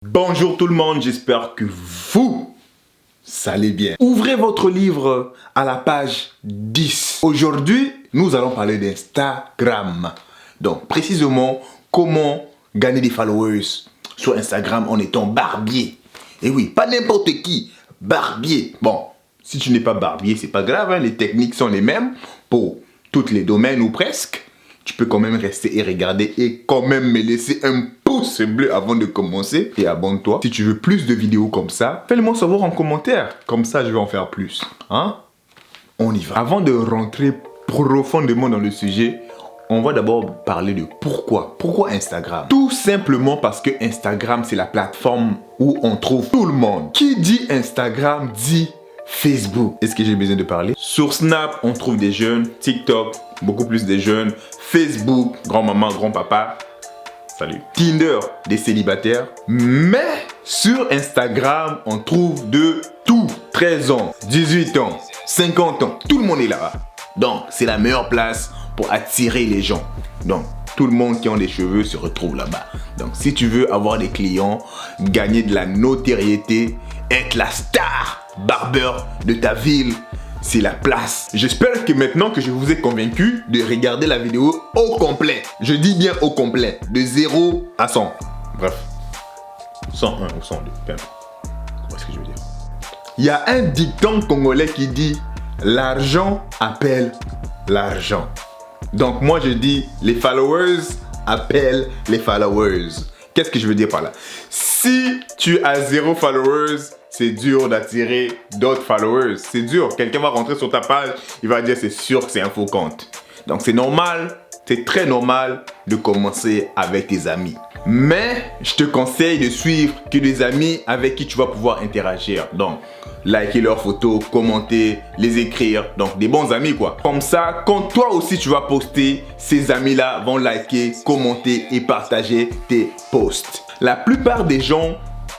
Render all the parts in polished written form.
Bonjour tout le monde, j'espère que vous allez bien. Ouvrez votre livre à la page 10. Aujourd'hui, nous allons parler d'Instagram. Donc, précisément, comment gagner des followers sur Instagram en étant barbier. Et oui, pas n'importe qui, barbier. Bon, si tu n'es pas barbier, c'est pas grave, hein, les techniques sont les mêmes pour tous les domaines ou presque. Tu peux quand même rester et regarder et quand même me laisser un pouce bleu avant de commencer. Et abonne-toi. Si tu veux plus de vidéos comme ça, fais-le-moi savoir en commentaire. Comme ça, je vais en faire plus. Hein? On y va. Avant de rentrer profondément dans le sujet, on va d'abord parler de pourquoi. Pourquoi Instagram? Tout simplement parce que Instagram, c'est la plateforme où on trouve tout le monde. Qui dit Instagram dit Facebook. Est-ce que j'ai besoin de parler? Sur Snap, on trouve des jeunes. TikTok, beaucoup plus des jeunes. Facebook, grand-maman, grand-papa. Salut. Tinder, des célibataires. Mais sur Instagram, on trouve de tout. 13 ans, 18 ans, 50 ans. Tout le monde est là-bas. Donc, c'est la meilleure place pour attirer les gens. Donc, tout le monde qui a des cheveux se retrouve là-bas. Donc, si tu veux avoir des clients, gagner de la notoriété, être la star barbeur de ta ville, c'est la place. J'espère que maintenant que je vous ai convaincu de regarder la vidéo au complet. Je dis bien au complet. De 0 à 100. Bref. 101 ou 102. Peu importe. Voilà ce que je veux dire. Il y a un dicton congolais qui dit « L'argent appelle l'argent ». Donc moi je dis « Les followers appellent les followers ». Qu'est-ce que je veux dire par là? Si tu as 0 followers, c'est dur d'attirer d'autres followers. C'est dur. Quelqu'un va rentrer sur ta page, il va dire c'est sûr que c'est un faux compte. Donc c'est normal, c'est très normal de commencer avec tes amis. Mais je te conseille de suivre que des amis avec qui tu vas pouvoir interagir. Donc, liker leurs photos, commenter, les écrire. Donc, des bons amis quoi. Comme ça, quand toi aussi tu vas poster, ces amis-là vont liker, commenter et partager tes posts. La plupart des gens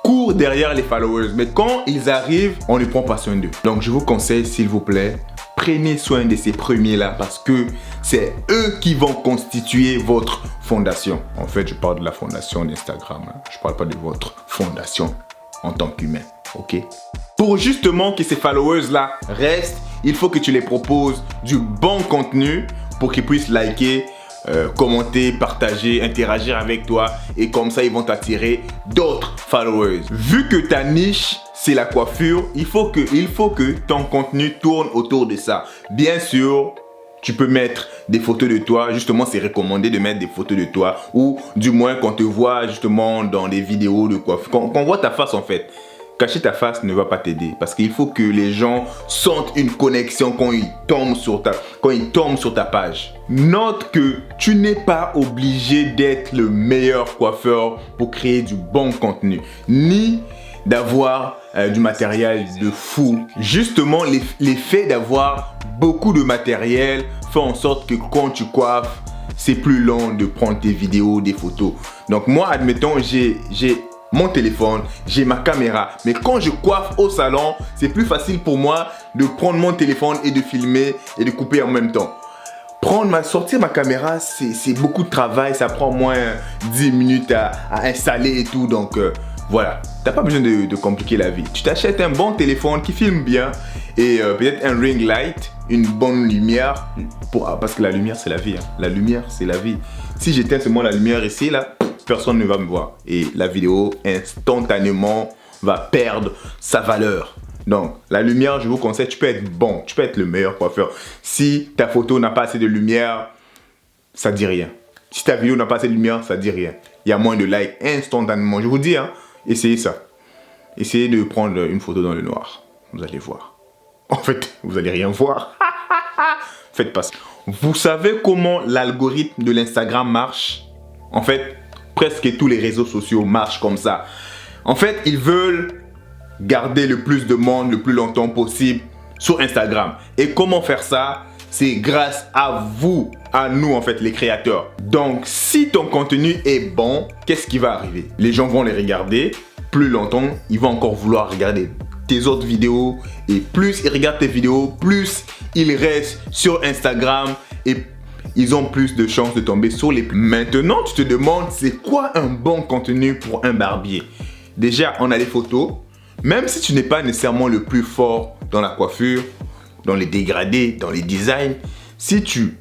courent derrière les followers, mais quand ils arrivent, on ne prend pas soin d'eux. Donc, je vous conseille, s'il vous plaît, prenez soin de ces premiers-là parce que c'est eux qui vont constituer votre fondation. En fait, je parle de la fondation d'Instagram. Hein. Je ne parle pas de votre fondation en tant qu'humain. Ok? Pour justement que ces followers-là restent, il faut que tu les proposes du bon contenu pour qu'ils puissent liker, commenter, partager, interagir avec toi et comme ça ils vont t'attirer d'autres followers. Vu que ta niche c'est la coiffure, il faut que ton contenu tourne autour de ça. Bien sûr, tu peux mettre des photos de toi, justement c'est recommandé de mettre des photos de toi ou du moins qu'on te voit justement dans des vidéos de coiffure, qu'on voit ta face en fait. Cacher ta face ne va pas t'aider parce qu'il faut que les gens sentent une connexion quand ils tombent sur ta page. Note que tu n'es pas obligé d'être le meilleur coiffeur pour créer du bon contenu, ni d'avoir du matériel de fou. Justement, l'effet d'avoir beaucoup de matériel fait en sorte que quand tu coiffes, c'est plus long de prendre tes vidéos, des photos. Donc moi, admettons, j'ai mon téléphone, j'ai ma caméra. Mais quand je coiffe au salon, c'est plus facile pour moi de prendre mon téléphone et de filmer et de couper en même temps. Sortir ma caméra, c'est beaucoup de travail. Ça prend moins 10 minutes à installer et tout. Donc voilà, t'as pas besoin de compliquer la vie. Tu t'achètes un bon téléphone qui filme bien et peut-être un ring light, une bonne lumière. Parce que la lumière, c'est la vie. Hein. La lumière, c'est la vie. Si j'éteins seulement la lumière ici, là, personne ne va me voir. Et la vidéo, instantanément, va perdre sa valeur. Donc, la lumière, je vous conseille, tu peux être bon. Tu peux être le meilleur coiffeur. Si ta photo n'a pas assez de lumière, ça dit rien. Si ta vidéo n'a pas assez de lumière, ça dit rien. Il y a moins de likes instantanément. Je vous dis, hein, essayez ça. Essayez de prendre une photo dans le noir. Vous allez voir. En fait, vous allez rien voir. Faites pas ça. Vous savez comment l'algorithme de l'Instagram marche? En fait, presque tous les réseaux sociaux marchent comme ça. En fait, ils veulent garder le plus de monde le plus longtemps possible sur Instagram. Et comment faire ça? C'est grâce à vous, à nous en fait, les créateurs. Donc, si ton contenu est bon, qu'est-ce qui va arriver? Les gens vont les regarder plus longtemps. Ils vont encore vouloir regarder tes autres vidéos. Et plus ils regardent tes vidéos, plus ils restent sur Instagram et ils ont plus de chances de tomber sur les... Maintenant, tu te demandes, c'est quoi un bon contenu pour un barbier? Déjà, on a les photos. Même si tu n'es pas nécessairement le plus fort dans la coiffure, dans les dégradés, dans les designs, si tu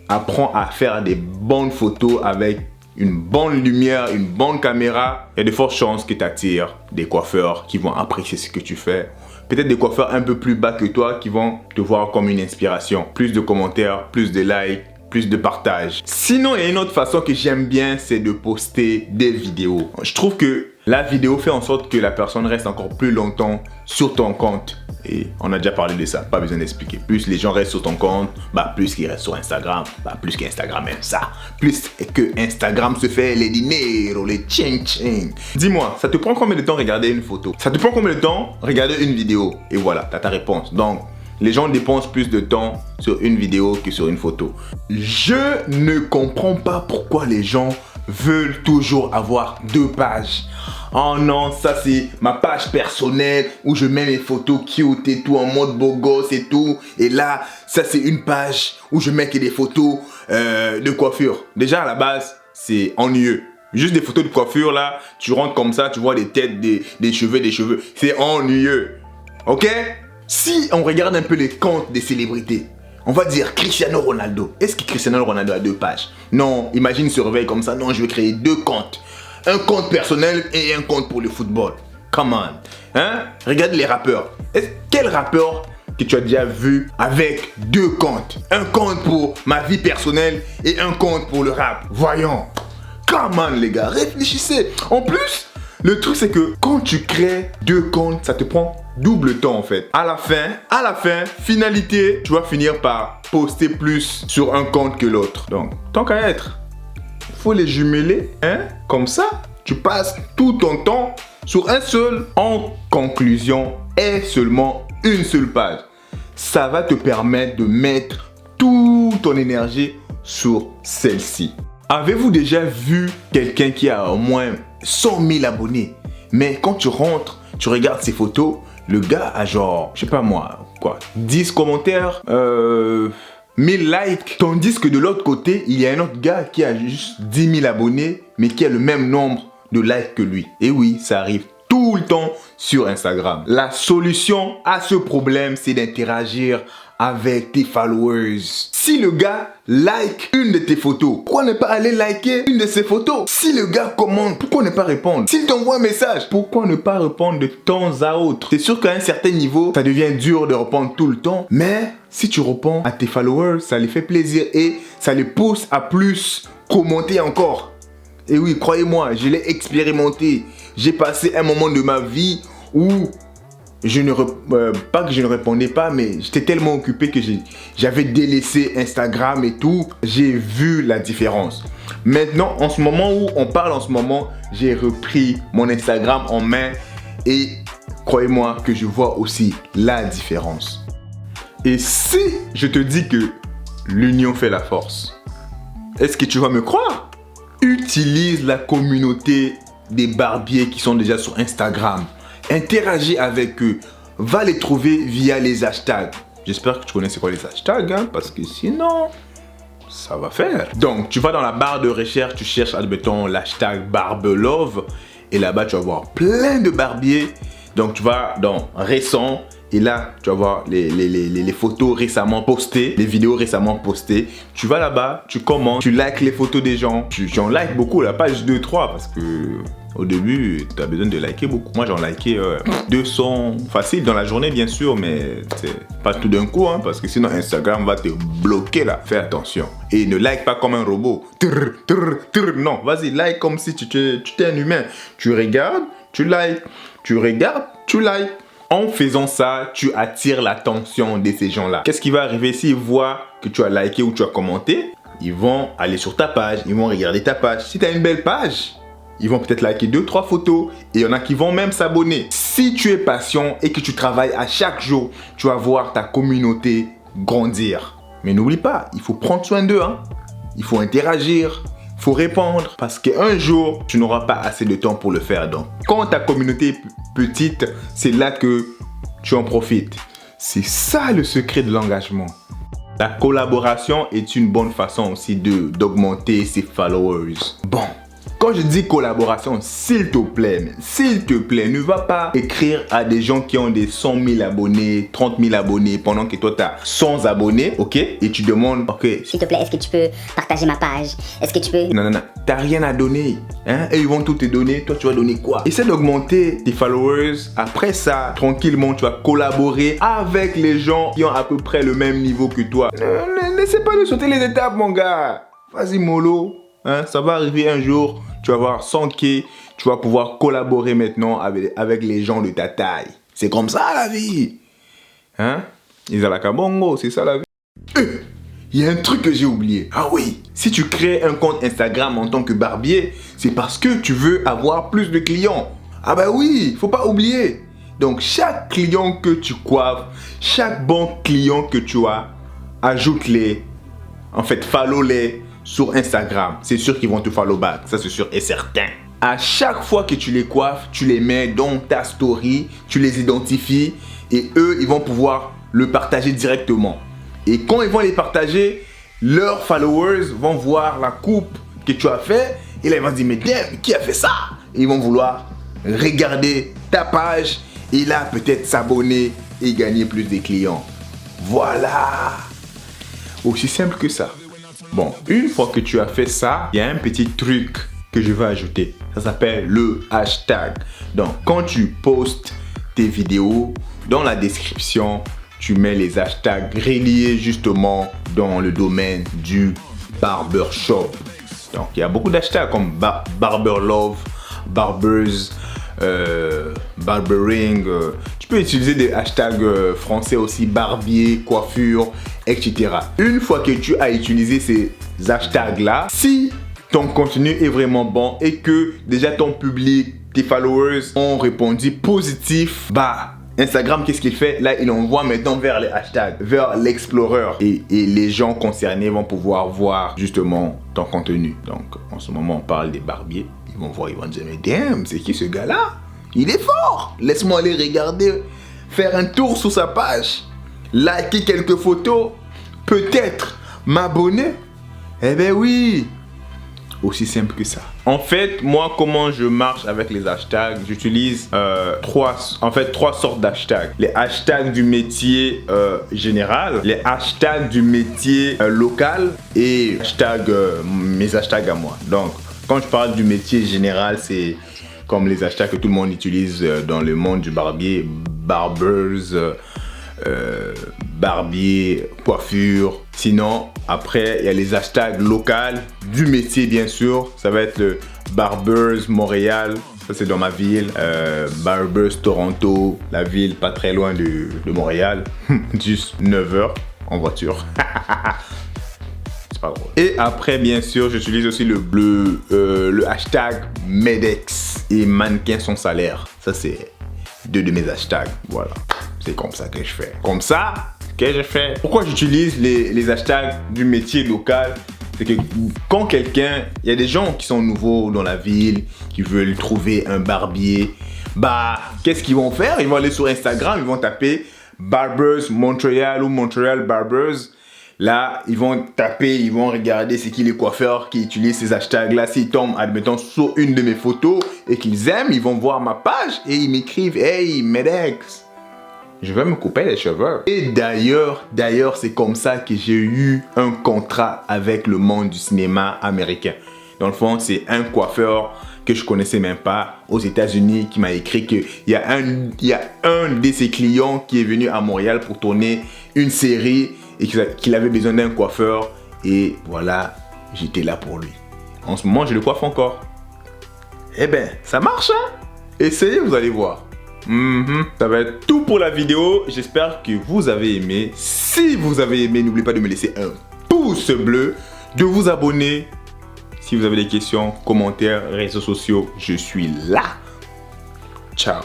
apprends à faire des bonnes photos avec une bonne lumière, une bonne caméra, il y a de fortes chances que tu attires des coiffeurs qui vont apprécier ce que tu fais. Peut-être des coiffeurs un peu plus bas que toi qui vont te voir comme une inspiration. Plus de commentaires, plus de likes, plus de partage. Sinon, il y a une autre façon que j'aime bien, c'est de poster des vidéos. Je trouve que la vidéo fait en sorte que la personne reste encore plus longtemps sur ton compte. Et on a déjà parlé de ça, pas besoin d'expliquer. Plus les gens restent sur ton compte, plus qu'ils restent sur Instagram, plus qu'Instagram aime ça. Plus que Instagram se fait les dinero, les ching-ching. Dis-moi, ça te prend combien de temps regarder une photo? Ça te prend combien de temps regarder une vidéo? Et voilà, t'as ta réponse. Donc, les gens dépensent plus de temps sur une vidéo que sur une photo. Je ne comprends pas pourquoi les gens veulent toujours avoir 2 pages. Oh non, ça c'est ma page personnelle où je mets mes photos cute et tout en mode beau gosse et tout. Et là, ça c'est une page où je mets que des photos de coiffure. Déjà à la base, c'est ennuyeux. Juste des photos de coiffure là, tu rentres comme ça, tu vois des têtes, des cheveux. C'est ennuyeux. Ok? Si on regarde un peu les comptes des célébrités, on va dire Cristiano Ronaldo. Est-ce que Cristiano Ronaldo a 2 pages? Non, imagine se réveille comme ça. Non, je vais créer 2 comptes. Un compte personnel et un compte pour le football. Come on. Hein? Regarde les rappeurs. Quel rappeur que tu as déjà vu avec 2 comptes? Un compte pour ma vie personnelle et un compte pour le rap. Voyons. Come on les gars, réfléchissez. En plus, le truc c'est que quand tu crées 2 comptes, ça te prend double temps en fait. À la fin, finalité, tu vas finir par poster plus sur un compte que l'autre. Donc, tant qu'à être, faut les jumeler, hein? Comme ça, tu passes tout ton temps sur un seul. En conclusion, et seulement une seule page. Ça va te permettre de mettre toute ton énergie sur celle-ci. Avez-vous déjà vu quelqu'un qui a au moins 100 000 abonnés, mais quand tu rentres, tu regardes ses photos, le gars a genre, je sais pas moi, 10 commentaires, 1000 likes, tandis que de l'autre côté, il y a un autre gars qui a juste 10 000 abonnés, mais qui a le même nombre de likes que lui. Et oui, ça arrive tout le temps sur Instagram. La solution à ce problème, c'est d'interagir avec tes followers. Si le gars like une de tes photos, pourquoi ne pas aller liker une de ses photos? Si le gars commente, pourquoi ne pas répondre? S'il t'envoie un message, pourquoi ne pas répondre de temps à autre? C'est sûr qu'à un certain niveau, ça devient dur de répondre tout le temps, mais si tu réponds à tes followers, ça les fait plaisir et ça les pousse à plus commenter encore. Et oui, croyez-moi, je l'ai expérimenté. J'ai passé un moment de ma vie où pas que je ne répondais pas, mais j'étais tellement occupé que j'avais délaissé Instagram et tout. J'ai vu la différence. Maintenant, en ce moment où on parle en ce moment, j'ai repris mon Instagram en main et croyez-moi que je vois aussi la différence. Et si je te dis que l'union fait la force, est-ce que tu vas me croire? Utilise la communauté des barbiers qui sont déjà sur Instagram. Interagis avec eux. Va les trouver via les hashtags. J'espère que tu connais c'est quoi les hashtags, hein, parce que sinon, ça va faire. Donc, tu vas dans la barre de recherche, tu cherches, admettons, l'hashtag Barbelove. Et là-bas, tu vas voir plein de barbiers. Donc, tu vas dans récent. Et là, tu vas voir les photos récemment postées, les vidéos récemment postées. Tu vas là-bas, tu commentes, tu likes les photos des gens. J'en like beaucoup, là, pas juste 2-3 parce que au début, tu as besoin de liker beaucoup. Moi, j'en likais 200 facile dans la journée, bien sûr, mais c'est pas tout d'un coup, hein, parce que sinon Instagram va te bloquer là. Fais attention. Et ne like pas comme un robot. Non, vas-y, like comme si tu étais un humain. Tu regardes, tu likes. Tu regardes, tu likes. En faisant ça, tu attires l'attention de ces gens-là. Qu'est-ce qui va arriver s'ils voient que tu as liké ou tu as commenté? Ils vont aller sur ta page, ils vont regarder ta page. Si tu as une belle page, ils vont peut-être liker 2-3 photos et il y en a qui vont même s'abonner. Si tu es patient et que tu travailles à chaque jour, tu vas voir ta communauté grandir. Mais n'oublie pas, il faut prendre soin d'eux, hein. Il faut interagir. Faut répondre parce qu'un jour, tu n'auras pas assez de temps pour le faire. Donc, quand ta communauté est petite, c'est là que tu en profites. C'est ça le secret de l'engagement. La collaboration est une bonne façon aussi d'augmenter ses followers. Bon, Quand je dis collaboration, s'il te plaît, ne va pas écrire à des gens qui ont des 100 000 abonnés, 30 000 abonnés, pendant que toi, tu as 100 abonnés, ok? Et tu demandes, ok, s'il te plaît, est-ce que tu peux partager ma page? Est-ce que tu peux... Non, t'as rien à donner, hein? Et ils vont tout te donner, toi, tu vas donner quoi? Essaie d'augmenter tes followers. Après ça, tranquillement, tu vas collaborer avec les gens qui ont à peu près le même niveau que toi. N'essaie pas de sauter les étapes, mon gars. Vas-y, mollo. Hein? Ça va arriver un jour, tu vas avoir 100K, tu vas pouvoir collaborer maintenant avec les gens de ta taille. C'est comme ça, la vie. Hein? Isalakabongo, c'est ça, la vie. Il y a un truc que j'ai oublié. Ah oui, si tu crées un compte Instagram en tant que barbier, c'est parce que tu veux avoir plus de clients. Ah bah oui, faut pas oublier. Donc chaque client que tu coiffes, chaque bon client que tu as, ajoute-les, en fait follow-les sur Instagram. C'est sûr qu'ils vont te follow back, ça c'est sûr et certain. À chaque fois que tu les coiffes, tu les mets dans ta story, tu les identifies et eux, ils vont pouvoir le partager directement. Et quand ils vont les partager, leurs followers vont voir la coupe que tu as fait et là ils vont se dire mais damn, qui a fait ça? Et ils vont vouloir regarder ta page et là peut-être s'abonner et gagner plus de clients. Voilà! Aussi simple que ça. Bon, une fois que tu as fait ça, il y a un petit truc que je vais ajouter. Ça s'appelle le hashtag. Donc, quand tu postes tes vidéos, dans la description, tu mets les hashtags reliés justement dans le domaine du barbershop. Donc, il y a beaucoup d'hashtags comme barberlove, barbers, barbering. Tu peux utiliser des hashtags français aussi, barbier, coiffure, etc. Une fois que tu as utilisé ces hashtags là, si ton contenu est vraiment bon et que déjà ton public, tes followers ont répondu positif, bah Instagram, qu'est-ce qu'il fait? Là, il envoie maintenant vers les hashtags, vers l'Explorer. Et les gens concernés vont pouvoir voir justement ton contenu. Donc, en ce moment, on parle des barbiers. Ils vont voir, ils vont dire, mais damn, c'est qui ce gars-là? Il est fort! Laisse-moi aller regarder, faire un tour sur sa page, liker quelques photos, peut-être m'abonner. Eh ben oui! Aussi simple que ça. En fait, moi, comment je marche avec les hashtags, j'utilise trois sortes d'hashtags. Les hashtags du métier général, les hashtags du métier local et mes hashtags à moi. Donc, quand je parle du métier général, c'est comme les hashtags que tout le monde utilise dans le monde du barbier, barbers, barbier, coiffure. Sinon, après, il y a les hashtags locaux du métier, bien sûr. Ça va être le Barbers Montréal. Ça, c'est dans ma ville. Barbers Toronto, la ville pas très loin de Montréal. Juste 9 heures en voiture. C'est pas drôle. Et après, bien sûr, j'utilise aussi le hashtag Medex et mannequin son salaire. Ça, c'est 2 de mes hashtags. Voilà. C'est comme ça que je fais. Comme ça que je fais. Pourquoi j'utilise les hashtags du métier local? C'est que quand quelqu'un, il y a des gens qui sont nouveaux dans la ville, qui veulent trouver un barbier, bah, qu'est-ce qu'ils vont faire? Ils vont aller sur Instagram, ils vont taper Barbers Montréal ou Montréal Barbers. Là, ils vont taper, ils vont regarder c'est qui les coiffeurs qui utilisent ces hashtags-là. S'ils tombent, admettons, sur une de mes photos et qu'ils aiment, ils vont voir ma page et ils m'écrivent « Hey, Medex, je vais me couper les cheveux. » Et d'ailleurs, c'est comme ça que j'ai eu un contrat avec le monde du cinéma américain. Dans le fond, c'est un coiffeur que je connaissais même pas aux États-Unis qui m'a écrit qu'il y a un de ses clients qui est venu à Montréal pour tourner une série et qu'il avait besoin d'un coiffeur. Et voilà, j'étais là pour lui. En ce moment, je le coiffe encore. Eh ben, ça marche, hein? Essayez, vous allez voir. Ça va être tout pour la vidéo. J'espère que vous avez aimé. Si vous avez aimé, n'oubliez pas de me laisser un pouce bleu, de vous abonner. Si vous avez des questions, commentaires, réseaux sociaux, je suis là. Ciao.